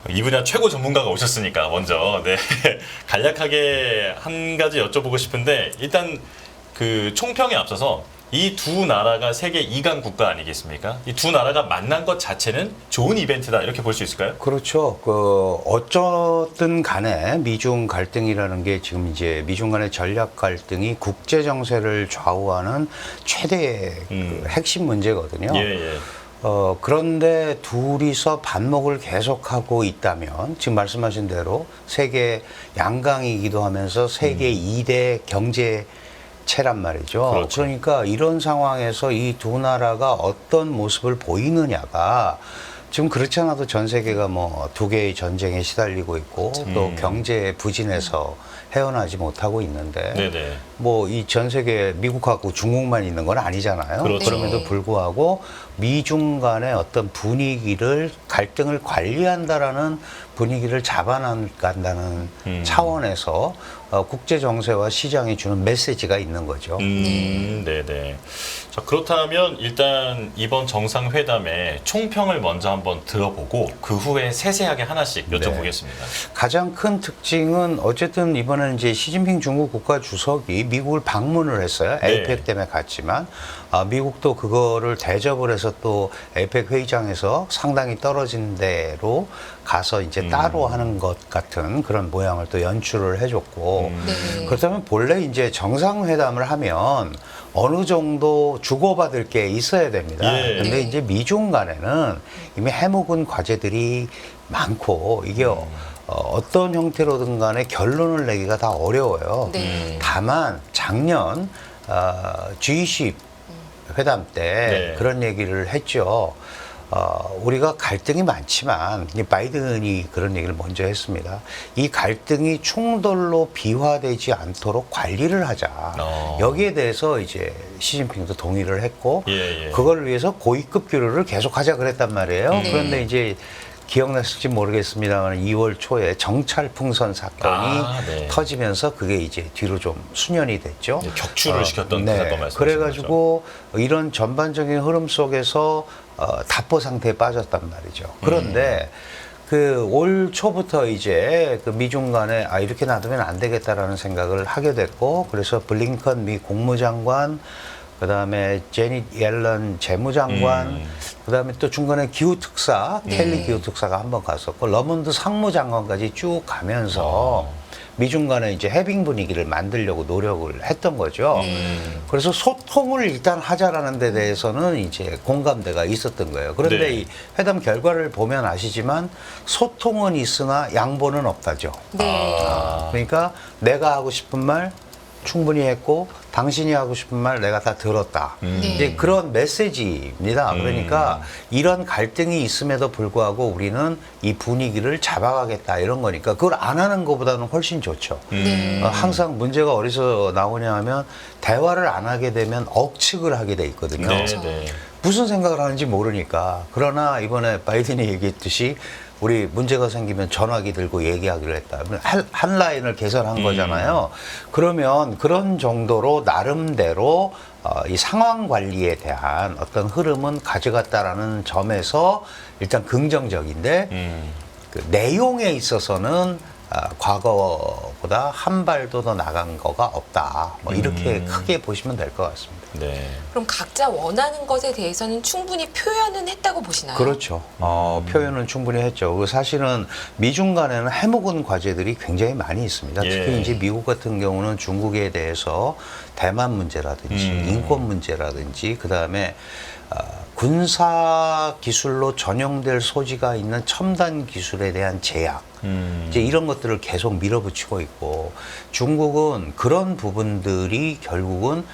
이 분야 최고 전문가가 오셨으니까 먼저 네 간략하게 한 가지 여쭤보고 싶은데 일단 그 총평에 앞서서 이 두 나라가 세계 2강 국가 아니겠습니까? 이 두 나라가 만난 것 자체는 좋은 이벤트다 이렇게 볼 수 있을까요? 그렇죠. 어쩌든 간에 미중 갈등이라는 게 지금 이제 미중 간의 전략 갈등이 국제 정세를 좌우하는 최대의 그 핵심 문제거든요. 예. 그런데 둘이서 반목을 계속하고 있다면 지금 말씀하신 대로 세계 양강이기도 하면서 세계 2대 경제체란 말이죠. 그렇죠. 그러니까 이런 상황에서 이 두 나라가 어떤 모습을 보이느냐가 지금 그렇지 않아도 전 세계가 뭐 두 개의 전쟁에 시달리고 있고 또 경제 부진에서 헤어나지 못하고 있는데 네네. 뭐 이 전 세계 미국하고 중국만 있는 건 아니잖아요. 그렇죠. 그럼에도 불구하고 미중 간의 어떤 분위기를 갈등을 관리한다라는 분위기를 잡아나간다는 차원에서 국제 정세와 시장이 주는 메시지가 있는 거죠. 네네. 자, 그렇다면 일단 이번 정상회담의 총평을 먼저 한번 들어보고 그 후에 세세하게 하나씩 여쭤보겠습니다. 가장 큰 특징은 어쨌든 이번에 이제 시진핑 중국 국가 주석이 미국을 방문을 했어요. 네. 에이펙 때문에 갔지만 미국도 그거를 대접을 해서 또 에이펙 회의장에서 상당히 떨어진 데로 가서 이제 따로 하는 것 같은 그런 모양을 또 연출을 해줬고 네. 그렇다면 본래 이제 정상회담을 하면 어느 정도 주고받을 게 있어야 됩니다. 예. 근데 이제 미중 간에는 이미 해묵은 과제들이 많고 이게 어떤 형태로든 간에 결론을 내기가 다 어려워요. 네. 다만 작년 G20 회담 때 네. 그런 얘기를 했죠. 우리가 갈등이 많지만 바이든이 그런 얘기를 먼저 했습니다. 이 갈등이 충돌로 비화되지 않도록 관리를 하자. 여기에 대해서 이제 시진핑도 동의를 했고 예. 그걸 위해서 고위급 교류를 계속하자 그랬단 말이에요. 그런데 이제 기억나실지 모르겠습니다만 2월 초에 정찰 풍선 사건이 네. 터지면서 그게 이제 뒤로 좀 수년이 됐죠. 격추를 시켰던 그 사건 말씀이신 그래가지고 이런 전반적인 흐름 속에서 답보 상태에 빠졌단 말이죠. 그런데 그 올 초부터 이제 그 미중 간에 이렇게 놔두면 안 되겠다라는 생각을 하게 됐고 그래서 블링컨 미 국무장관 그다음에 제닛 옐런 재무장관 그다음에 또 중간에 기후특사 켈리 기후특사가 한번 갔었고 러먼드 상무장관까지 쭉 가면서 미중 간에 이제 해빙 분위기를 만들려고 노력을 했던 거죠. 그래서 소통을 일단 하자라는 데 대해서는 이제 공감대가 있었던 거예요. 그런데 네. 이 회담 결과를 보면 아시지만 소통은 있으나 양보는 없다죠. 네. 그러니까 내가 하고 싶은 말 충분히 했고 당신이 하고 싶은 말 내가 다 들었다. 이제 그런 메시지입니다. 그러니까 이런 갈등이 있음에도 불구하고 우리는 이 분위기를 잡아가겠다 이런 거니까 그걸 안 하는 것보다는 훨씬 좋죠. 항상 문제가 어디서 나오냐 하면 대화를 안 하게 되면 억측을 하게 돼 있거든요. 네. 무슨 생각을 하는지 모르니까. 그러나 이번에 바이든이 얘기했듯이 우리 문제가 생기면 전화기 들고 얘기하기로 했다. 한 라인을 개선한 거잖아요. 그러면 그런 정도로 나름대로 이 상황 관리에 대한 어떤 흐름은 가져갔다라는 점에서 일단 긍정적인데 그 내용에 있어서는 과거보다 한 발도 더 나간 거가 없다. 뭐 이렇게 크게 보시면 될 것 같습니다. 네. 그럼 각자 원하는 것에 대해서는 충분히 표현은 했다고 보시나요? 그렇죠. 표현은 충분히 했죠. 그리고 사실은 미중 간에는 해묵은 과제들이 굉장히 많이 있습니다. 예. 특히 이제 미국 같은 경우는 중국에 대해서 대만 문제라든지 인권 문제라든지 그다음에 군사 기술로 전용될 소지가 있는 첨단 기술에 대한 제약 이제 이런 것들을 계속 밀어붙이고 있고 중국은 그런 부분들이 결국은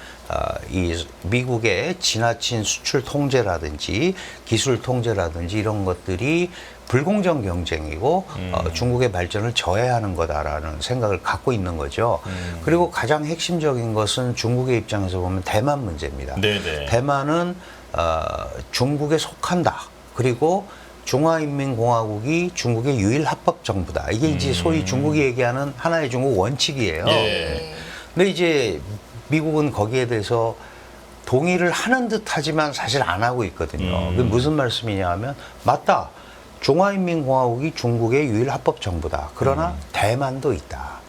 이 미국의 지나친 수출 통제라든지 기술 통제라든지 이런 것들이 불공정 경쟁이고 중국의 발전을 저해하는 거다라는 생각을 갖고 있는 거죠. 그리고 가장 핵심적인 것은 중국의 입장에서 보면 대만 문제입니다. 네네. 대만은 중국에 속한다. 그리고 중화인민공화국이 중국의 유일 합법 정부다. 이게 이제 소위 중국이 얘기하는 하나의 중국 원칙이에요. 네. 근데 이제 미국은 거기에 대해서 동의를 하는 듯 하지만 사실 안 하고 있거든요. 그게 무슨 말씀이냐 하면 맞다. 중화인민공화국이 중국의 유일 합법 정부다. 그러나 대만도 있다.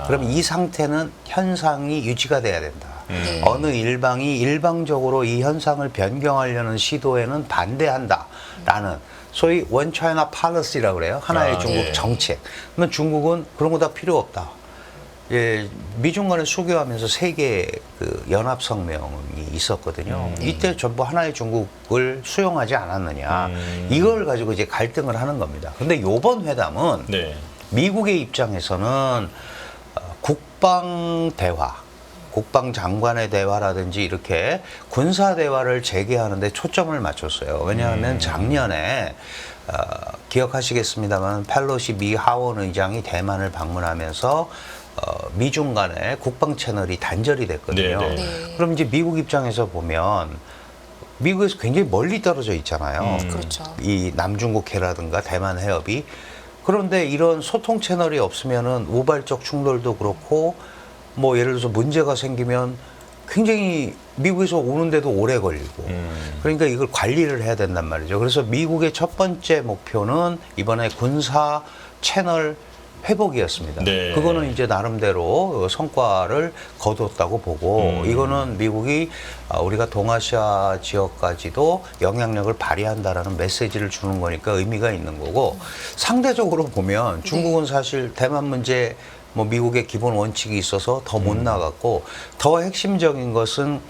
그럼 이 상태는 현상이 유지가 돼야 된다. 네. 어느 일방이 일방적으로 이 현상을 변경하려는 시도에는 반대한다라는 소위 원 차이나 팔러시라고 그래요. 하나의 중국 네. 정책. 그러면 중국은 그런 거 다 필요 없다. 예, 미중 간에 수교하면서 세계 그 연합 성명이 있었거든요. 이때 전부 하나의 중국을 수용하지 않았느냐. 이걸 가지고 이제 갈등을 하는 겁니다. 근데 요번 회담은 네. 미국의 입장에서는 국방 대화, 국방 장관의 대화라든지 이렇게 군사 대화를 재개하는데 초점을 맞췄어요. 왜냐하면 작년에 기억하시겠습니다만 펠로시 미 하원 의장이 대만을 방문하면서 미중 간의 국방 채널이 단절이 됐거든요. 네, 네. 네. 그럼 이제 미국 입장에서 보면 미국에서 굉장히 멀리 떨어져 있잖아요. 그렇죠. 이 남중국해라든가 대만 해협이. 그런데 이런 소통 채널이 없으면은 우발적 충돌도 그렇고 뭐 예를 들어서 문제가 생기면 굉장히 미국에서 오는데도 오래 걸리고 그러니까 이걸 관리를 해야 된단 말이죠. 그래서 미국의 첫 번째 목표는 이번에 군사 채널 회복이었습니다. 네. 그거는 이제 나름대로 성과를 거뒀다고 보고 이거는 미국이 우리가 동아시아 지역까지도 영향력을 발휘한다라는 메시지를 주는 거니까 의미가 있는 거고 상대적으로 보면 중국은 사실 대만 문제 뭐 미국의 기본 원칙이 있어서 더 못 나갔고 더 핵심적인 것은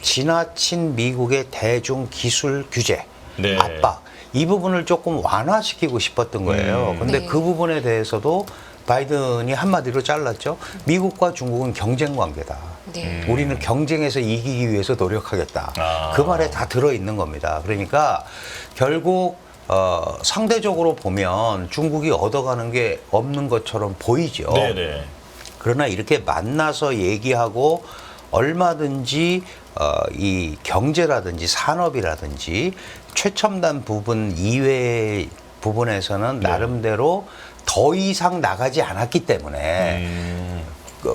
지나친 미국의 대중 기술 규제 네. 압박 이 부분을 조금 완화시키고 싶었던 거예요. 근데 네. 그 부분에 대해서도 바이든이 한마디로 잘랐죠. 미국과 중국은 경쟁 관계다. 네. 우리는 경쟁에서 이기기 위해서 노력하겠다. 아. 그 말에 다 들어있는 겁니다. 그러니까 결국 상대적으로 보면 중국이 얻어가는 게 없는 것처럼 보이죠. 네네. 그러나 이렇게 만나서 얘기하고 얼마든지 이 경제라든지 산업이라든지 최첨단 부분 이외의 부분에서는 네. 나름대로 더 이상 나가지 않았기 때문에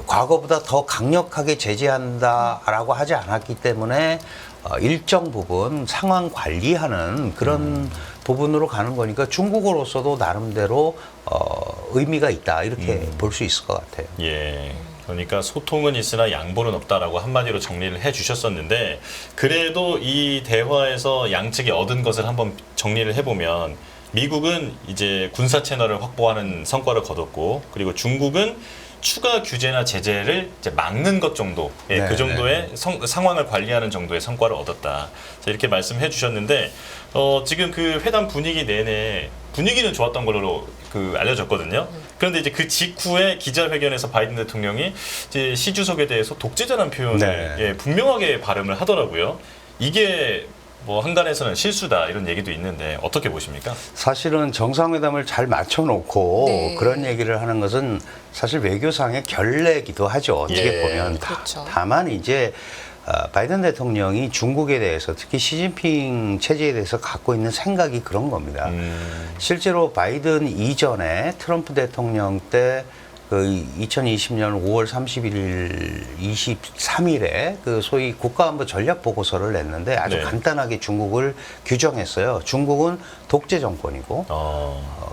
과거보다 더 강력하게 제재한다라고 하지 않았기 때문에 일정 부분 상황 관리하는 그런 부분으로 가는 거니까 중국어로서도 나름대로 의미가 있다 이렇게 볼 수 있을 것 같아요. 예. 그러니까 소통은 있으나 양보는 없다라고 한마디로 정리를 해 주셨었는데 그래도 이 대화에서 양측이 얻은 것을 한번 정리를 해보면 미국은 이제 군사 채널을 확보하는 성과를 거뒀고 그리고 중국은 추가 규제나 제재를 이제 막는 것 정도, 예, 네, 그 정도의 상황을 관리하는 정도의 성과를 얻었다. 자, 이렇게 말씀해 주셨는데 지금 그 회담 분위기 내내 분위기는 좋았던 걸로 그 알려졌거든요. 그런데 이제 그 직후에 기자회견에서 바이든 대통령이 이제 시 주석에 대해서 독재자라는 표현을 네. 예, 분명하게 발음을 하더라고요. 이게 뭐 한간에서는 실수다 이런 얘기도 있는데 어떻게 보십니까? 사실은 정상회담을 잘 맞춰놓고 네. 그런 얘기를 하는 것은 사실 외교상의 결례기도 하죠. 어떻게 예. 보면 그렇죠. 다만 이제 바이든 대통령이 중국에 대해서 특히 시진핑 체제에 대해서 갖고 있는 생각이 그런 겁니다. 실제로 바이든 이전에 트럼프 대통령 때 그 2020년 5월 31일, 23일에 그 소위 국가안보 전략 보고서를 냈는데 아주 네. 간단하게 중국을 규정했어요. 중국은 독재 정권이고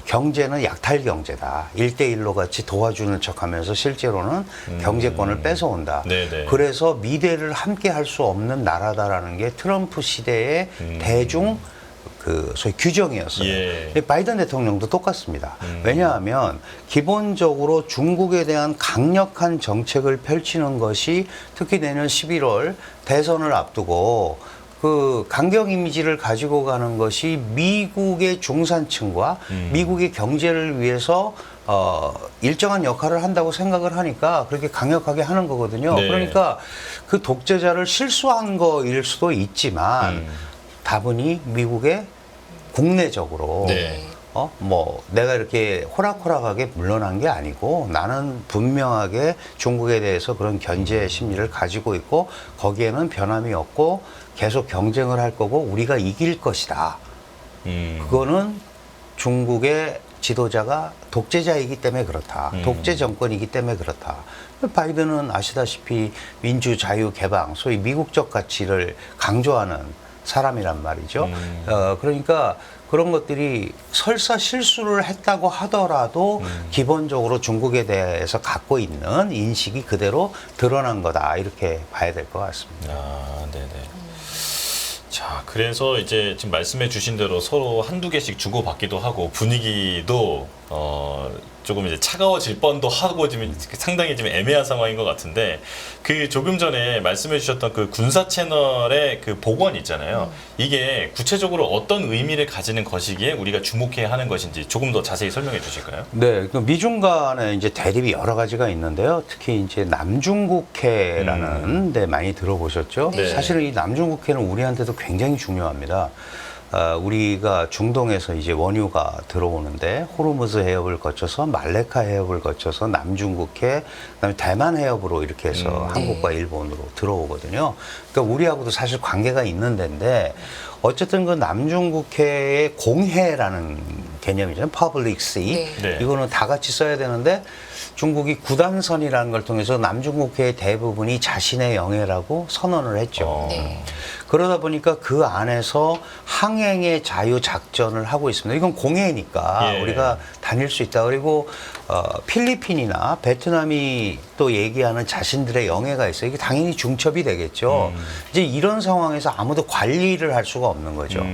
경제는 약탈 경제다. 1대1로 같이 도와주는 척하면서 실제로는 경제권을 뺏어온다. 네네. 그래서 미래를 함께 할 수 없는 나라다라는 게 트럼프 시대의 대중 그 소위 규정이었어요. 예. 바이든 대통령도 똑같습니다. 왜냐하면 기본적으로 중국에 대한 강력한 정책을 펼치는 것이 특히 내년 11월 대선을 앞두고 그 강경 이미지를 가지고 가는 것이 미국의 중산층과 미국의 경제를 위해서 일정한 역할을 한다고 생각을 하니까 그렇게 강력하게 하는 거거든요. 네. 그러니까 그 독재자를 실수한 거일 수도 있지만 다분히 미국의 국내적으로 네. 뭐 내가 이렇게 호락호락하게 물러난 게 아니고 나는 분명하게 중국에 대해서 그런 견제 심리를 가지고 있고 거기에는 변함이 없고 계속 경쟁을 할 거고 우리가 이길 것이다. 그거는 중국의 지도자가 독재자이기 때문에 그렇다. 독재 정권이기 때문에 그렇다. 바이든은 아시다시피 민주, 자유, 개방, 소위 미국적 가치를 강조하는 사람이란 말이죠. 그러니까 그런 것들이 설사 실수를 했다고 하더라도 기본적으로 중국에 대해서 갖고 있는 인식이 그대로 드러난 거다 이렇게 봐야 될 것 같습니다. 아, 네네. 자, 그래서 이제 지금 말씀해 주신 대로 서로 한두 개씩 주고받기도 하고 분위기도 조금 이제 차가워질 뻔도 하고 지금 상당히 지금 애매한 상황인 것 같은데 그 조금 전에 말씀해 주셨던 그 군사 채널의 그 복원 있잖아요. 이게 구체적으로 어떤 의미를 가지는 것이기에 우리가 주목해야 하는 것인지 조금 더 자세히 설명해 주실까요? 네, 그 미중 간에 이제 대립이 여러 가지가 있는데요. 특히 이제 남중국해라는 데 많이 들어보셨죠? 네. 사실은 이 남중국해는 우리한테도 굉장히 중요합니다. 우리가 중동에서 이제 원유가 들어오는데 호르무즈 해협을 거쳐서 말레카 해협을 거쳐서 남중국해, 그다음에 대만 해협으로 이렇게 해서 한국과 일본으로 들어오거든요. 그러니까 우리하고도 사실 관계가 있는 데인데 어쨌든 그 남중국해의 공해라는 개념이잖아요. Public Sea. 네. 네. 이거는 다 같이 써야 되는데 중국이 구단선이라는 걸 통해서 남중국해의 대부분이 자신의 영해라고 선언을 했죠. 네. 그러다 보니까 그 안에서 항행의 자유 작전을 하고 있습니다. 이건 공해니까 예. 우리가 다닐 수 있다. 그리고 필리핀이나 베트남이 또 얘기하는 자신들의 영해가 있어요. 이게 당연히 중첩이 되겠죠. 이제 이런 상황에서 아무도 관리를 할 수가 없는 거죠.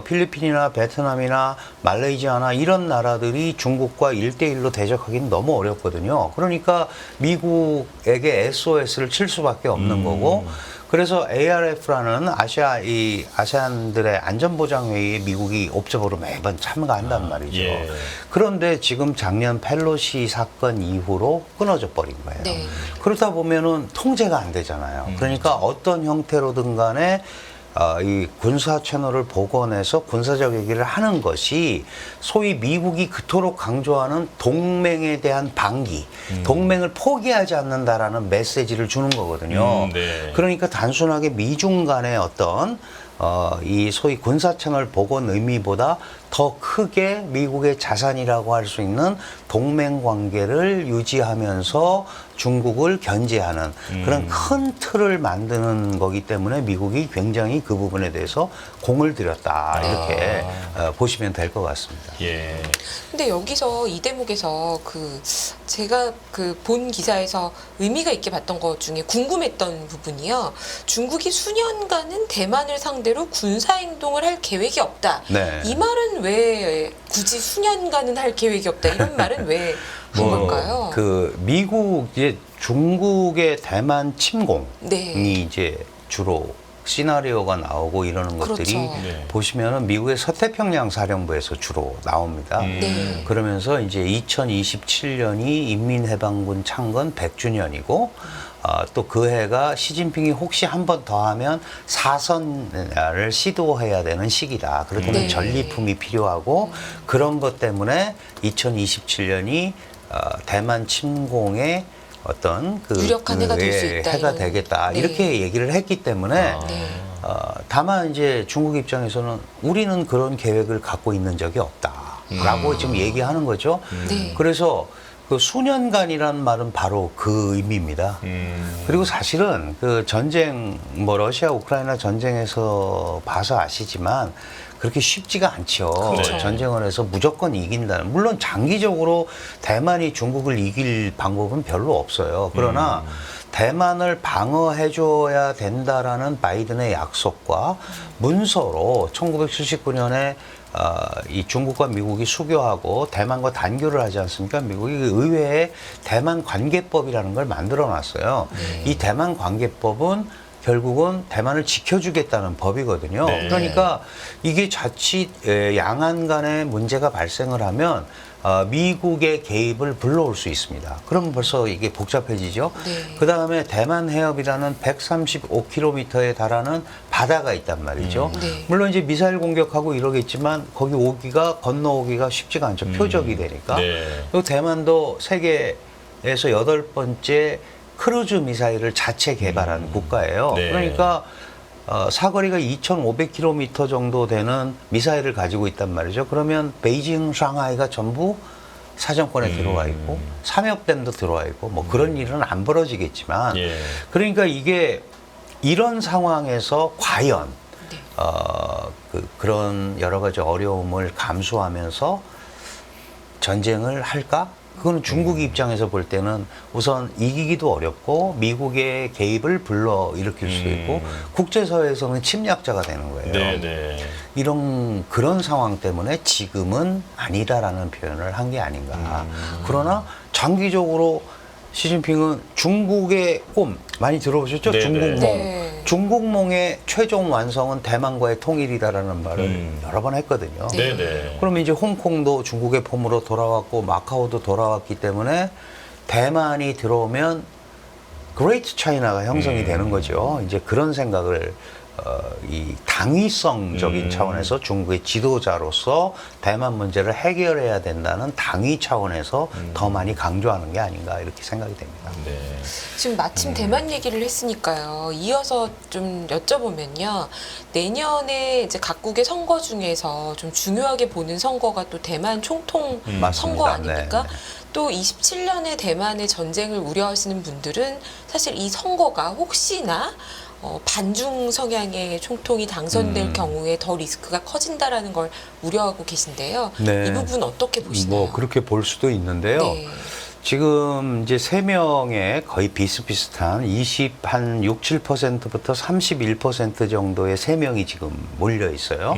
필리핀이나 베트남이나 말레이시아나 이런 나라들이 중국과 1대1로 대적하기는 너무 어렵거든요. 그러니까 미국에게 SOS를 칠 수밖에 없는 거고 그래서 ARF라는 아세안들의 안전보장회의에 미국이 옵저버로 매번 참가한단 말이죠. 예. 그런데 지금 작년 펠로시 사건 이후로 끊어져 버린 거예요. 네. 그러다 보면은 통제가 안 되잖아요. 그러니까 어떤 형태로든 간에 이 군사 채널을 복원해서 군사적 얘기를 하는 것이 소위 미국이 그토록 강조하는 동맹에 대한 방기, 동맹을 포기하지 않는다라는 메시지를 주는 거거든요. 네. 그러니까 단순하게 미중 간의 어떤 이 소위 군사 채널 복원 의미보다 더 크게 미국의 자산이라고 할 수 있는 동맹 관계를 유지하면서 중국을 견제하는 그런 큰 틀을 만드는 거기 때문에 미국이 굉장히 그 부분에 대해서 공을 들였다 이렇게 보시면 될 것 같습니다. 예. 근데 여기서 이 대목에서 제가 본 기사에서 의미가 있게 봤던 것 중에 궁금했던 부분이요. 중국이 수년간은 대만을 상대로 군사 행동을 할 계획이 없다. 네. 이 말은 왜 굳이 수년간은 할 계획이 없다. 이런 말은 왜 한 걸까요? 미국 이제 중국의 대만 침공이 네. 이제 주로 시나리오가 나오고 이러는 것들이 그렇죠. 네. 보시면은 미국의 서태평양 사령부에서 주로 나옵니다. 네. 그러면서 이제 2027년이 인민해방군 창건 100주년이고 또 그 해가 시진핑이 혹시 한 번 더 하면 사선을 시도해야 되는 시기다. 그렇다면 네. 전리품이 필요하고 그런 것 때문에 2027년이 대만 침공의 어떤 유력한 해가 될 수 있다, 해가 이런. 되겠다. 네. 이렇게 얘기를 했기 때문에 네. 다만 이제 중국 입장에서는 우리는 그런 계획을 갖고 있는 적이 없다라고 지금 얘기하는 거죠. 네. 그래서 그 수년간이라는 말은 바로 그 의미입니다. 그리고 사실은 그 전쟁, 뭐 러시아 우크라이나 전쟁에서 봐서 아시지만 그렇게 쉽지가 않죠. 그렇죠. 전쟁을 해서 무조건 이긴다는. 물론 장기적으로 대만이 중국을 이길 방법은 별로 없어요. 그러나 대만을 방어해줘야 된다라는 바이든의 약속과 문서로 1979년에 이 중국과 미국이 수교하고 대만과 단교를 하지 않습니까? 미국이 의회에 대만 관계법이라는 걸 만들어 놨어요. 이 대만 관계법은 결국은 대만을 지켜주겠다는 법이거든요. 네. 그러니까 이게 자칫 양안 간에 문제가 발생을 하면 미국의 개입을 불러올 수 있습니다. 그럼 벌써 이게 복잡해지죠. 네. 그 다음에 대만 해협이라는 135km에 달하는 바다가 있단 말이죠. 네. 물론 이제 미사일 공격하고 이러겠지만 거기 건너오기가 쉽지가 않죠. 표적이 되니까. 네. 또 대만도 세계에서 8번째 크루즈 미사일을 자체 개발한 국가예요. 네. 그러니까 사거리가 2,500km 정도 되는 미사일을 가지고 있단 말이죠. 그러면 베이징, 상하이가 전부 사정권에 들어와 있고 삼엽댐도 들어와 있고 뭐 그런 일은 안 벌어지겠지만 예. 그러니까 이게 이런 상황에서 과연 그런 여러 가지 어려움을 감수하면서 전쟁을 할까? 그거는 중국 입장에서 볼 때는 우선 이기기도 어렵고 미국의 개입을 불러일으킬 수도 있고 국제사회에서는 침략자가 되는 거예요. 네네. 그런 상황 때문에 지금은 아니다라는 표현을 한 게 아닌가. 그러나 장기적으로 시진핑은 중국의 꿈 많이 들어보셨죠? 네네. 중국몽. 네. 중국몽의 최종 완성은 대만과의 통일이다라는 말을 여러 번 했거든요. 네. 네네. 그러면 이제 홍콩도 중국의 폼으로 돌아왔고 마카오도 돌아왔기 때문에 대만이 들어오면 그레이트 차이나가 형성이 되는 거죠. 이제 그런 생각을 이 당위성적인 차원에서 중국의 지도자로서 대만 문제를 해결해야 된다는 당위 차원에서 더 많이 강조하는 게 아닌가 이렇게 생각이 됩니다. 네. 지금 마침 대만 얘기를 했으니까요. 이어서 좀 여쭤보면요. 내년에 이제 각국의 선거 중에서 좀 중요하게 보는 선거가 또 대만 총통 맞습니다. 선거 아닙니까? 네. 또 27년에 대만의 전쟁을 우려하시는 분들은 사실 이 선거가 혹시나 반중 성향의 총통이 당선될 경우에 더 리스크가 커진다라는 걸 우려하고 계신데요. 네. 이 부분 어떻게 보시나요? 뭐 그렇게 볼 수도 있는데요. 네. 지금 이제 3명의 거의 비슷비슷한 6, 7%부터 31% 정도의 3명이 지금 몰려 있어요.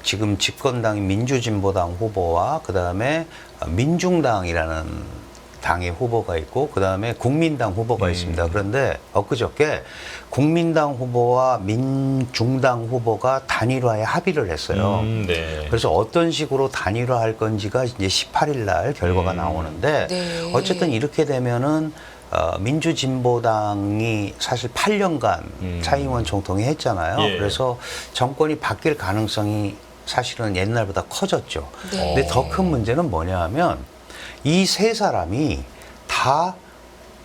지금 집권당인 민주진보당 후보와 그다음에 민중당이라는 당의 후보가 있고 그다음에 국민당 후보가 있습니다. 그런데 엊그저께 국민당 후보와 민중당 후보가 단일화에 합의를 했어요. 네. 그래서 어떤 식으로 단일화할 건지가 이제 18일 날 결과가 나오는데 네. 어쨌든 이렇게 되면은 민주진보당이 사실 8년간蔡英원 총통이 했잖아요. 예. 그래서 정권이 바뀔 가능성이 사실은 옛날보다 커졌죠. 네. 근데 더 큰 문제는 뭐냐 하면 이 세 사람이 다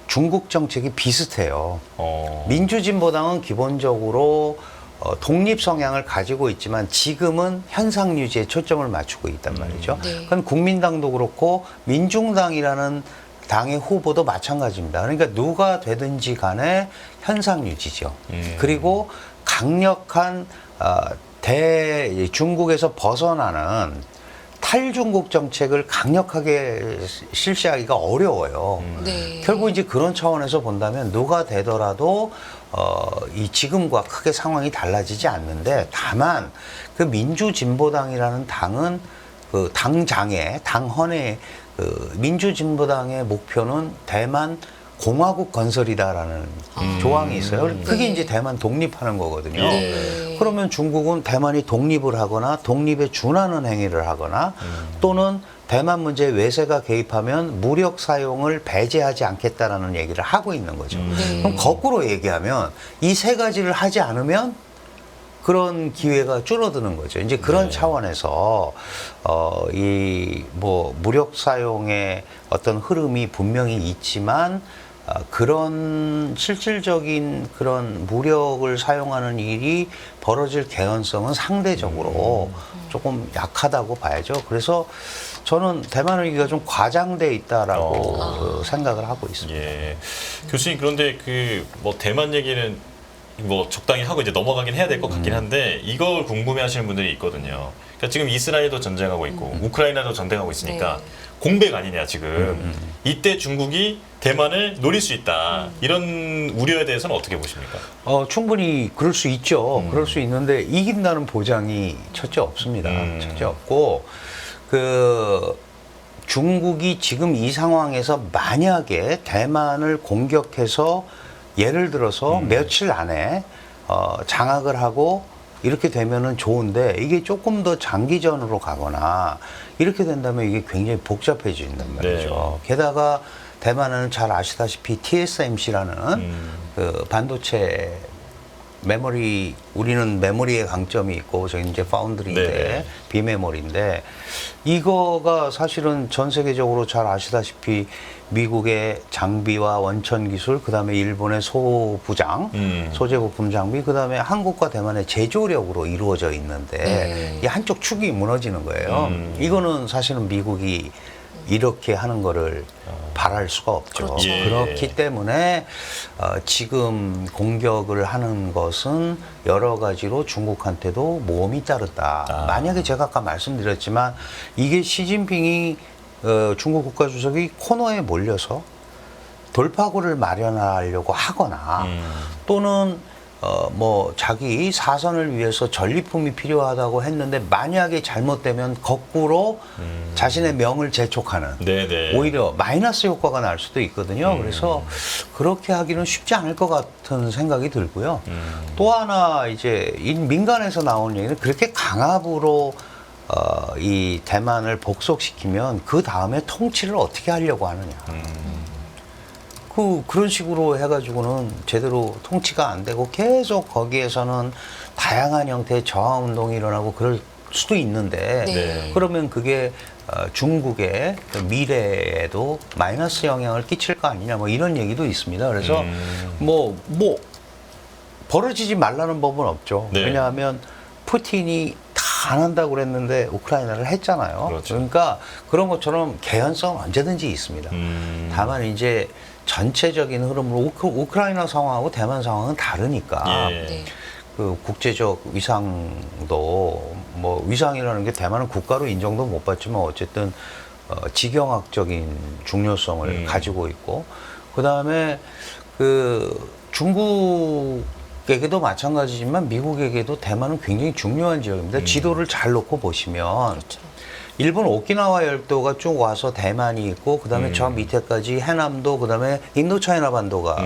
중국 정책이 비슷해요. 민주진보당은 기본적으로 독립 성향을 가지고 있지만 지금은 현상 유지에 초점을 맞추고 있단 말이죠. 네. 그건 국민당도 그렇고 민중당이라는 당의 후보도 마찬가지입니다. 그러니까 누가 되든지 간에 현상 유지죠. 그리고 강력한 중국에서 벗어나는 탈중국 정책을 강력하게 실시하기가 어려워요. 네. 결국 이제 그런 차원에서 본다면 누가 되더라도 이 지금과 크게 상황이 달라지지 않는데 다만 그 민주진보당이라는 당은 그 당헌의 그 민주진보당의 목표는 대만 공화국 건설이다라는 조항이 있어요. 그게 네. 이제 대만 독립하는 거거든요. 네. 그러면 중국은 대만이 독립을 하거나 독립에 준하는 행위를 하거나 또는 대만 문제에 외세가 개입하면 무력 사용을 배제하지 않겠다라는 얘기를 하고 있는 거죠. 네. 그럼 거꾸로 얘기하면 이 세 가지를 하지 않으면 그런 기회가 줄어드는 거죠. 이제 그런 차원에서 이 뭐 무력 사용의 어떤 흐름이 분명히 있지만 그런 실질적인 그런 무력을 사용하는 일이 벌어질 개연성은 상대적으로 조금 약하다고 봐야죠. 그래서 저는 대만 위기가 좀 과장돼 있다라고 생각을 하고 있습니다. 예. 교수님 그런데 그 뭐 대만 얘기는 뭐 적당히 하고 이제 넘어가긴 해야 될 것 같긴 한데 이걸 궁금해하시는 분들이 있거든요. 그러니까 지금 이스라엘도 전쟁하고 있고 우크라이나도 전쟁하고 있으니까 네. 공백 아니냐 지금. 이때 중국이 대만을 노릴 수 있다. 이런 우려에 대해서는 어떻게 보십니까? 충분히 그럴 수 있죠. 그럴 수 있는데 이긴다는 보장이 첫째 없습니다. 첫째 없고 그 중국이 지금 이 상황에서 만약에 대만을 공격해서 예를 들어서 며칠 안에 장악을 하고 이렇게 되면은 좋은데 이게 조금 더 장기전으로 가거나 이렇게 된다면 이게 굉장히 복잡해진단 말이죠. 게다가 대만은 잘 아시다시피 TSMC라는 그 반도체 메모리, 우리는 메모리의 강점이 있고 저희 이제 파운드리인데 네네. 비메모리인데 이거가 사실은 전 세계적으로 잘 아시다시피 미국의 장비와 원천 기술, 그다음에 일본의 소부장, 소재 부품 장비, 그다음에 한국과 대만의 제조력으로 이루어져 있는데 이 한쪽 축이 무너지는 거예요. 이거는 사실은 미국이 이렇게 하는 거를 바랄 수가 없죠. 그렇죠. 예. 그렇기 때문에 지금 공격을 하는 것은 여러 가지로 중국한테도 모험이 따르다. 아. 만약에 제가 아까 말씀드렸지만 이게 시진핑이 중국 국가주석이 코너에 몰려서 돌파구를 마련하려고 하거나 또는 뭐 자기 사선을 위해서 전리품이 필요하다고 했는데 만약에 잘못되면 거꾸로 자신의 명을 재촉하는 네네. 오히려 마이너스 효과가 날 수도 있거든요. 그래서 그렇게 하기는 쉽지 않을 것 같은 생각이 들고요. 또 하나 이제 민간에서 나오는 얘기는 그렇게 강압으로 이 대만을 복속시키면 그 다음에 통치를 어떻게 하려고 하느냐. 그런 식으로 해가지고는 제대로 통치가 안 되고 계속 거기에서는 다양한 형태의 저항 운동이 일어나고 그럴 수도 있는데 네. 그러면 그게 중국의 그 미래에도 마이너스 영향을 끼칠 거 아니냐 뭐 이런 얘기도 있습니다. 그래서 뭐 벌어지지 말라는 법은 없죠. 네. 왜냐하면 푸틴이 다 안 한다고 그랬는데 우크라이나를 했잖아요. 그렇죠. 그러니까 그런 것처럼 개연성은 언제든지 있습니다. 다만 이제 전체적인 흐름으로 우크라이나 상황하고 대만 상황은 다르니까 예. 네. 그 국제적 위상도 뭐 위상이라는 게 대만은 국가로 인정도 못 받지만 어쨌든 지경학적인 중요성을 가지고 있고 그 다음에 그 중국에게도 마찬가지지만 미국에게도 대만은 굉장히 중요한 지역입니다. 지도를 잘 놓고 보시면 그렇죠. 일본 오키나와 열도가 쭉 와서 대만이 있고 그다음에 저 밑에까지 해남도 그다음에 인도차이나 반도가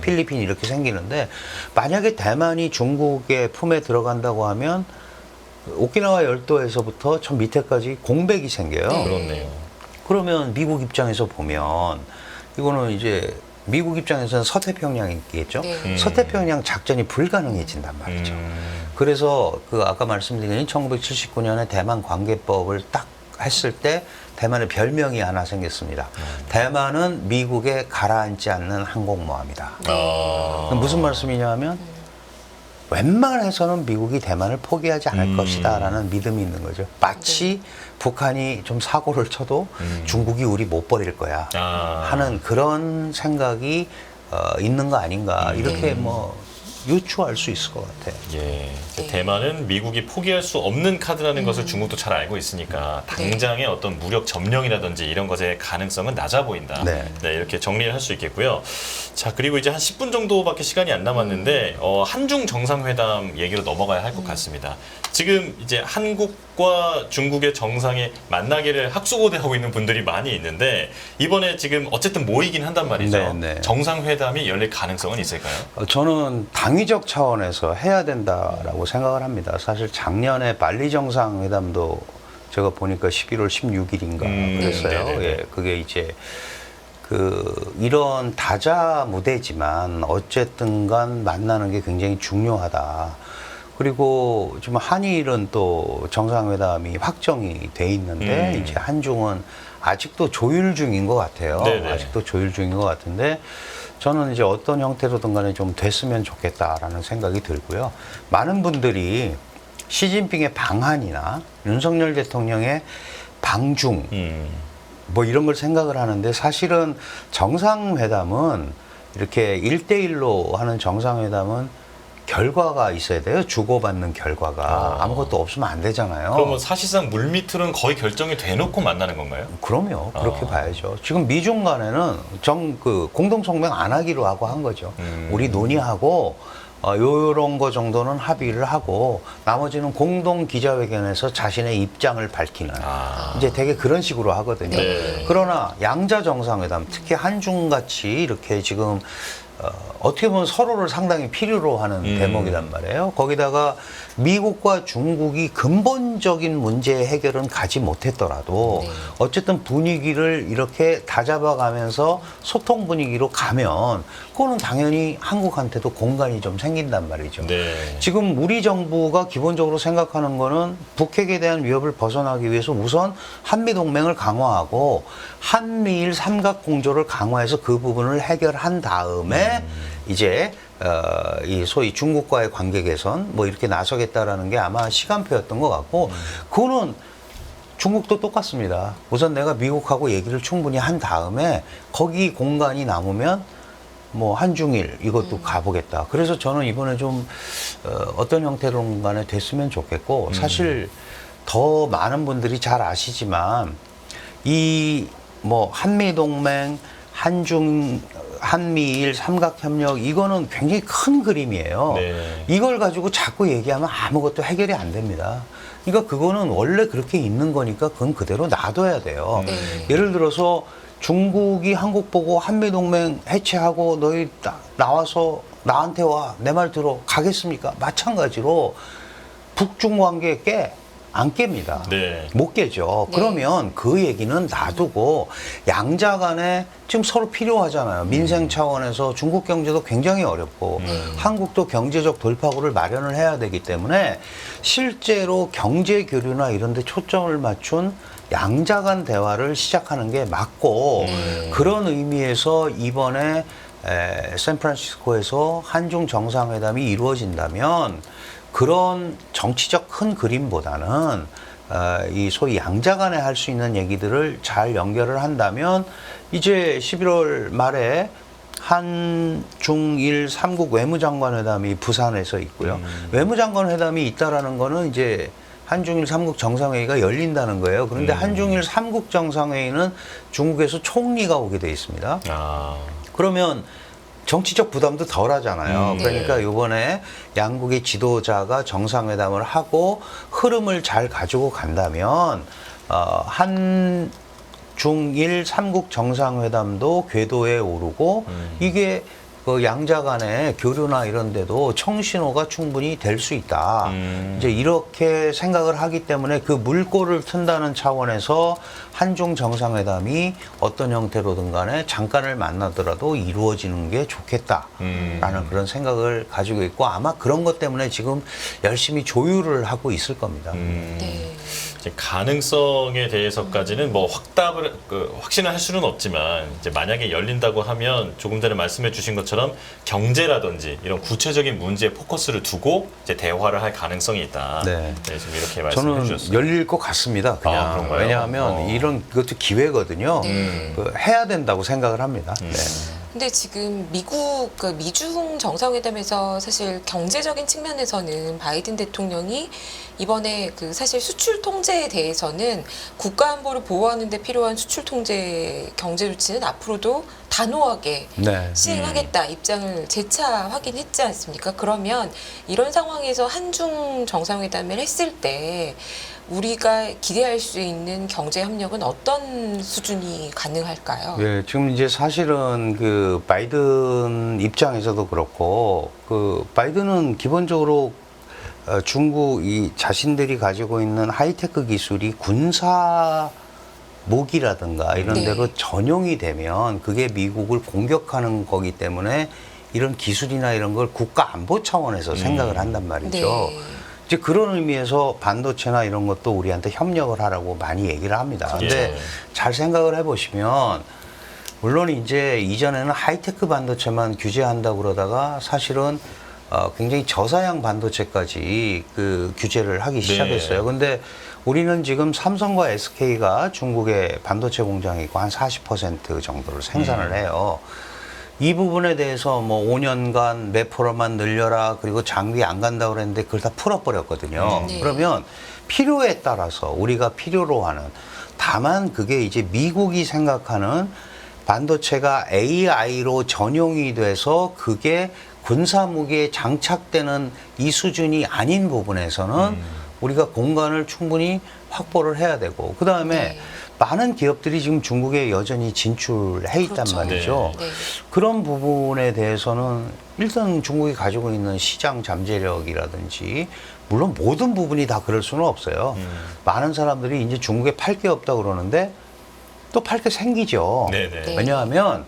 필리핀 이렇게 생기는데 만약에 대만이 중국의 품에 들어간다고 하면 오키나와 열도에서부터 저 밑에까지 공백이 생겨요. 네. 그렇네요. 그러면 미국 입장에서 보면 이거는 이제 미국 입장에서는 서태평양이겠죠. 네. 서태평양 작전이 불가능해진단 말이죠. 그래서 그 아까 말씀드린 1979년에 대만 관계법을 딱 했을 때 대만의 별명이 하나 생겼습니다. 대만은 미국에 가라앉지 않는 항공모함이다. 아. 무슨 말씀이냐 면 웬만해서는 미국이 대만을 포기하지 않을 것이다라는 믿음이 있는 거죠. 마치 북한이 좀 사고를 쳐도 중국이 우리 못 버릴 거야 하는 그런 생각이 있는 거 아닌가 이렇게 뭐 유추할 수 있을 것 같아요. 예. 네. 대만은 미국이 포기할 수 없는 카드라는 것을 중국도 잘 알고 있으니까 당장의 어떤 무력 점령이라든지 이런 것의 가능성은 낮아 보인다. 네. 네, 이렇게 정리를 할 수 있겠고요. 자, 그리고 이제 한 10분 정도밖에 시간이 안 남았는데 한중 정상회담 얘기로 넘어가야 할 것 같습니다. 지금 이제 한국과 중국의 정상이 만나기를 학수고대하고 있는 분들이 많이 있는데 이번에 지금 어쨌든 모이긴 한단 말이죠. 네, 네. 정상회담이 열릴 가능성은 있을까요? 저는 당위적 차원에서 해야 된다라고 생각을 합니다. 사실 작년에 발리 정상회담도 제가 보니까 11월 16일인가 그랬어요. 네네네. 예, 그게 이제 이런 다자 무대지만 어쨌든 간 만나는 게 굉장히 중요하다. 그리고 지금 한일은 또 정상회담이 확정이 돼 있는데 이제 한중은 아직도 조율 중인 것 같아요. 네네. 아직도 조율 중인 것 같은데 저는 이제 어떤 형태로든 간에 좀 됐으면 좋겠다라는 생각이 들고요. 많은 분들이 시진핑의 방한이나 윤석열 대통령의 방중 뭐 이런 걸 생각을 하는데 사실은 정상회담은 이렇게 1대1로 하는 정상회담은 결과가 있어야 돼요. 주고받는 결과가. 아무것도 없으면 안 되잖아요. 그러면 사실상 물밑으로는 거의 결정이 돼놓고 만나는 건가요? 그럼요. 그렇게 봐야죠. 지금 미중 간에는 공동성명 안 하기로 하고 한 거죠. 우리 논의하고 요런 거 정도는 합의를 하고 나머지는 공동 기자회견에서 자신의 입장을 밝히는 이제 되게 그런 식으로 하거든요. 네. 그러나 양자 정상회담 특히 한중 같이 이렇게 지금 어떻게 보면 서로를 상당히 필요로 하는 대목이란 말이에요. 거기다가 미국과 중국이 근본적인 문제 해결은 가지 못했더라도 네. 어쨌든 분위기를 이렇게 다잡아가면서 소통 분위기로 가면 그거는 당연히 한국한테도 공간이 좀 생긴단 말이죠. 네. 지금 우리 정부가 기본적으로 생각하는 거는 북핵에 대한 위협을 벗어나기 위해서 우선 한미동맹을 강화하고 한미일 삼각공조를 강화해서 그 부분을 해결한 다음에 이제 이 소위 중국과의 관계 개선 뭐 이렇게 나서겠다라는 게 아마 시간표였던 것 같고 그거는 중국도 똑같습니다. 우선 내가 미국하고 얘기를 충분히 한 다음에 거기 공간이 남으면 뭐 한중일 이것도 가보겠다. 그래서 저는 이번에 좀 어떤 형태로든 간에 됐으면 좋겠고 사실 더 많은 분들이 잘 아시지만 이 뭐 한미동맹, 한미일 삼각협력 이거는 굉장히 큰 그림이에요. 네. 이걸 가지고 자꾸 얘기하면 아무것도 해결이 안 됩니다. 그러니까 그거는 원래 그렇게 있는 거니까 그건 그대로 놔둬야 돼요. 네. 예를 들어서 중국이 한국 보고 한미동맹 해체하고 너희 나와서 나한테 와 내 말 들어 가겠습니까? 마찬가지로 북중 관계 안 깹니다. 네. 못 깨죠. 네. 그러면 그 얘기는 놔두고 양자 간에 지금 서로 필요하잖아요. 민생 차원에서 중국 경제도 굉장히 어렵고 한국도 경제적 돌파구를 마련을 해야 되기 때문에 실제로 경제 교류나 이런 데 초점을 맞춘 양자 간 대화를 시작하는 게 맞고 그런 의미에서 이번에 샌프란시스코에서 한중 정상회담이 이루어진다면 그런 정치적 큰 그림보다는 이 소위 양자 간에 할 수 있는 얘기들을 잘 연결을 한다면 이제 11월 말에 한중일 삼국 외무장관 회담이 부산에서 있고요. 외무장관 회담이 있다라는 거는 이제 한중일 삼국 정상회의가 열린다는 거예요. 그런데 한중일 삼국 정상회의는 중국에서 총리가 오게 돼 있습니다. 아. 그러면 정치적 부담도 덜 하잖아요. 네. 그러니까 이번에 양국의 지도자가 정상회담을 하고 흐름을 잘 가지고 간다면 한중일 삼국 정상회담도 궤도에 오르고 이게 그 양자 간의 교류나 이런 데도 청신호가 충분히 될 수 있다. 이제 이렇게 생각을 하기 때문에 그 물꼬를 튼다는 차원에서 한중 정상회담이 어떤 형태로든 간에 잠깐을 만나더라도 이루어지는 게 좋겠다라는 그런 생각을 가지고 있고 아마 그런 것 때문에 지금 열심히 조율을 하고 있을 겁니다. 네. 이제 가능성에 대해서까지는 뭐 확신을 할 수는 없지만 이제 만약에 열린다고 하면 조금 전에 말씀해주신 것처럼 경제라든지 이런 구체적인 문제에 포커스를 두고 이제 대화를 할 가능성이 있다. 네. 네, 지금 이렇게 말씀해 저는 주셨어요. 열릴 것 같습니다. 그냥 아, 그런가요? 왜냐하면 이런 것도 기회거든요. 네. 해야 된다고 생각을 합니다. 네. 근데 지금 미중 정상회담에서 사실 경제적인 측면에서는 바이든 대통령이 이번에 사실 수출 통제에 대해서는 국가 안보를 보호하는 데 필요한 수출 통제 경제 조치는 앞으로도 단호하게 네. 시행하겠다 입장을 재차 확인했지 않습니까? 그러면 이런 상황에서 한중 정상회담을 했을 때 우리가 기대할 수 있는 경제 협력은 어떤 수준이 가능할까요? 네, 지금 이제 사실은 그 바이든 입장에서도 그렇고 그 바이든은 기본적으로 중국이 자신들이 가지고 있는 하이테크 기술이 군사 무기라든가 이런 네. 데로 전용이 되면 그게 미국을 공격하는 거기 때문에 이런 기술이나 이런 걸 국가 안보 차원에서 생각을 한단 말이죠. 네. 이제 그런 의미에서 반도체나 이런 것도 우리한테 협력을 하라고 많이 얘기를 합니다. 근데 예. 잘 생각을 해보시면 물론 이제 이전에는 하이테크 반도체만 규제한다고 그러다가 사실은 굉장히 저사양 반도체까지 그 규제를 하기 시작했어요. 근데 우리는 지금 삼성과 SK가 중국에 반도체 공장이 있고 한 40% 정도를 생산을 해요. 이 부분에 대해서 뭐 5년간 몇 프로만 늘려라 그리고 장비 안 간다고 그랬는데 그걸 다 풀어버렸거든요. 네. 그러면 필요에 따라서 우리가 필요로 하는 다만 그게 이제 미국이 생각하는 반도체가 AI로 전용이 돼서 그게 군사무기에 장착되는 이 수준이 아닌 부분에서는 우리가 공간을 충분히 확보를 해야 되고 그 다음에 네. 많은 기업들이 지금 중국에 여전히 진출해 있단 그렇죠. 말이죠. 네. 그런 부분에 대해서는 일단 중국이 가지고 있는 시장 잠재력이라든지 물론 모든 부분이 다 그럴 수는 없어요. 많은 사람들이 이제 중국에 팔 게 없다고 그러는데 또 팔 게 생기죠. 네네. 네. 왜냐하면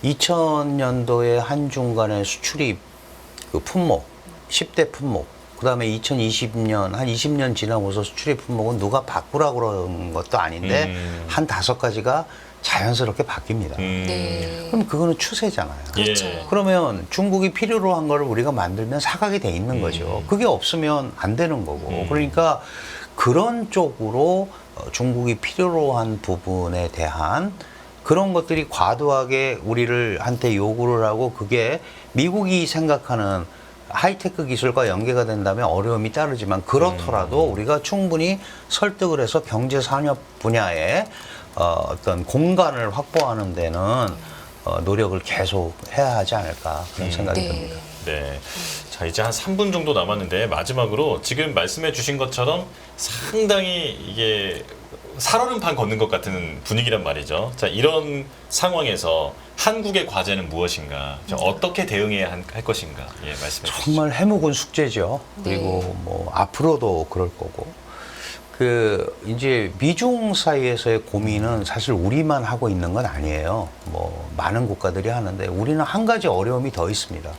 2000년도에 한중 간의 수출입 그 품목, 10대 품목, 그 다음에 2020년, 한 20년 지나고서 수출입 품목은 누가 바꾸라고 그런 것도 아닌데 한 5가지가 자연스럽게 바뀝니다. 네. 그럼 그거는 추세잖아요. 그렇죠. 예. 그러면 중국이 필요로 한 거를 우리가 만들면 사가게 돼 있는 거죠. 그게 없으면 안 되는 거고. 그러니까 그런 쪽으로 중국이 필요로 한 부분에 대한 그런 것들이 과도하게 우리를 한테 요구를 하고 그게 미국이 생각하는 하이테크 기술과 연계가 된다면 어려움이 따르지만 그렇더라도 우리가 충분히 설득을 해서 경제 산업 분야에 어떤 공간을 확보하는 데는 노력을 계속 해야 하지 않을까 그런 생각이 네. 듭니다. 네. 자, 이제 한 3분 정도 남았는데 마지막으로 지금 말씀해 주신 것처럼 상당히 이게 살얼음판 걷는 것 같은 분위기란 말이죠. 자, 이런 상황에서 한국의 과제는 무엇인가? 자, 어떻게 대응해야 할 것인가? 예, 말씀해 주시죠. 정말 해묵은 숙제죠. 네. 그리고 뭐 앞으로도 그럴 거고. 그 이제 미중 사이에서의 고민은 사실 우리만 하고 있는 건 아니에요. 뭐 많은 국가들이 하는데 우리는 한 가지 어려움이 더 있습니다.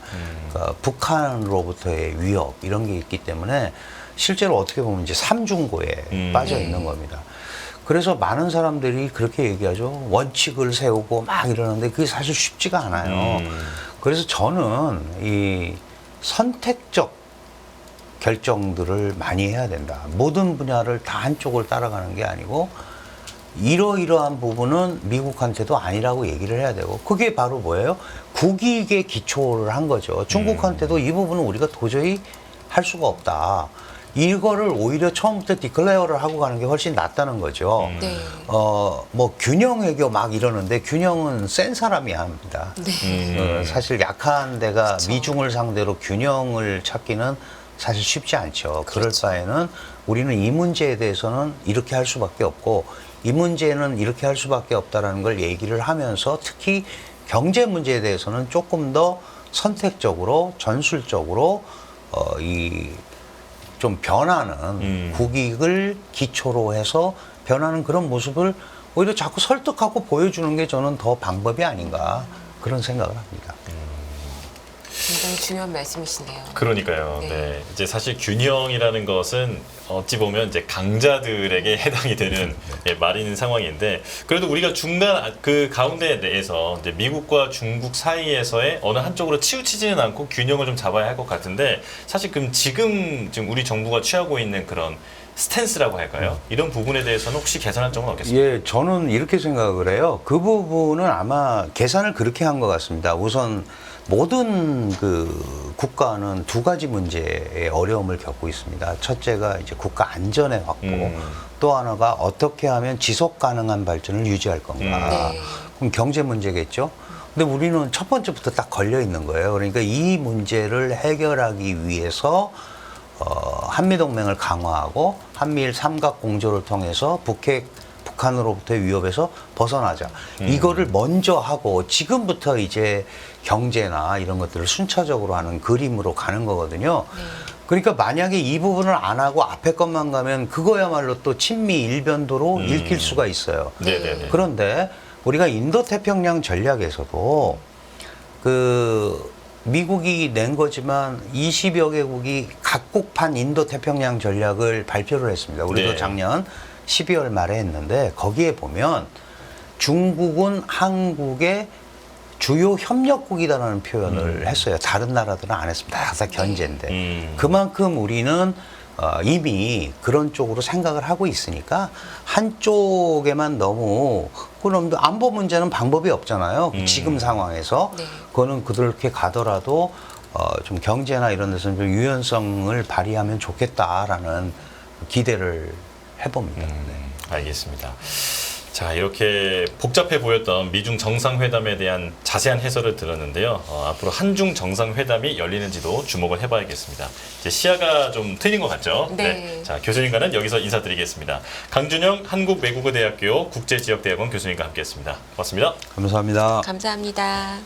그러니까 북한으로부터의 위협 이런 게 있기 때문에 실제로 어떻게 보면 이제 삼중고에 빠져 있는 겁니다. 그래서 많은 사람들이 그렇게 얘기하죠. 원칙을 세우고 막 이러는데 그게 사실 쉽지가 않아요. 그래서 저는 이 선택적 결정들을 많이 해야 된다. 모든 분야를 다 한쪽을 따라가는 게 아니고 이러이러한 부분은 미국한테도 아니라고 얘기를 해야 되고 그게 바로 뭐예요? 국익에 기초를 한 거죠. 중국한테도 이 부분은 우리가 도저히 할 수가 없다. 이거를 오히려 처음부터 디클레어를 하고 가는 게 훨씬 낫다는 거죠. 네. 뭐 균형 외교 막 이러는데 균형은 센 사람이 합니다. 네. 사실 약한 데가 그쵸. 미중을 상대로 균형을 찾기는 사실 쉽지 않죠. 그럴 그렇죠. 바에는 우리는 이 문제에 대해서는 이렇게 할 수밖에 없고 이 문제는 이렇게 할 수밖에 없다라는 걸 얘기를 하면서 특히 경제 문제에 대해서는 조금 더 선택적으로 전술적으로 이 좀 변하는 국익을 기초로 해서 변하는 그런 모습을 오히려 자꾸 설득하고 보여주는 게 저는 더 방법이 아닌가 그런 생각을 합니다. 굉장히 중요한 말씀이시네요. 그러니까요. 네. 네. 이제 사실 균형이라는 것은 어찌 보면 이제 강자들에게 해당이 되는 예, 말인 상황인데 그래도 우리가 중간 그 가운데 내에서 이제 미국과 중국 사이에서의 어느 한쪽으로 치우치지는 않고 균형을 좀 잡아야 할 것 같은데 사실 그럼 지금 우리 정부가 취하고 있는 그런 스탠스라고 할까요? 이런 부분에 대해서는 혹시 개선할 점은 없겠습니까? 예, 저는 이렇게 생각을 해요. 그 부분은 아마 계산을 그렇게 한 것 같습니다. 우선 모든 그 국가는 두 가지 문제의 어려움을 겪고 있습니다. 첫째가 이제 국가 안전의 확보, 또 하나가 어떻게 하면 지속 가능한 발전을 유지할 건가. 네. 그럼 경제 문제겠죠. 근데 우리는 첫 번째부터 딱 걸려 있는 거예요. 그러니까 이 문제를 해결하기 위해서 한미동맹을 강화하고 한미일 삼각공조를 통해서 북한으로부터의 위협에서 벗어나자. 이거를 먼저 하고 지금부터 이제 경제나 이런 것들을 순차적으로 하는 그림으로 가는 거거든요. 그러니까 만약에 이 부분을 안 하고 앞에 것만 가면 그거야말로 또 친미 일변도로 읽힐 수가 있어요. 네네네. 그런데 우리가 인도태평양 전략에서도 그 미국이 낸 거지만 20여 개국이 각국판 인도태평양 전략을 발표를 했습니다. 우리도 네. 작년 12월 말에 했는데 거기에 보면 중국은 한국의 주요 협력국이다라는 표현을 했어요. 다른 나라들은 안 했습니다. 다 견제인데. 그만큼 우리는 이미 그런 쪽으로 생각을 하고 있으니까 한쪽에만 너무 그럼 안보 문제는 방법이 없잖아요. 지금 상황에서 네. 그거는 그렇게 가더라도 좀 경제나 이런 데서는 좀 유연성을 발휘하면 좋겠다라는 기대를 해봅니다. 네. 알겠습니다. 자, 이렇게 복잡해 보였던 미중 정상회담에 대한 자세한 해설을 들었는데요. 앞으로 한중 정상회담이 열리는지도 주목을 해봐야겠습니다. 이제 시야가 좀 트인 것 같죠? 네. 자, 교수님과는 여기서 인사드리겠습니다. 강준영 한국외국어대학교 국제지역대학원 교수님과 함께했습니다. 고맙습니다. 감사합니다. 감사합니다.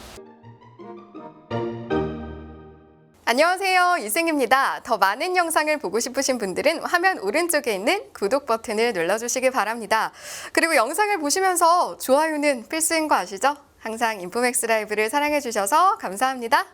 안녕하세요. 이승입니다. 더 많은 영상을 보고 싶으신 분들은 화면 오른쪽에 있는 구독 버튼을 눌러주시기 바랍니다. 그리고 영상을 보시면서 좋아요는 필수인 거 아시죠? 항상 인포맥스 라이브를 사랑해주셔서 감사합니다.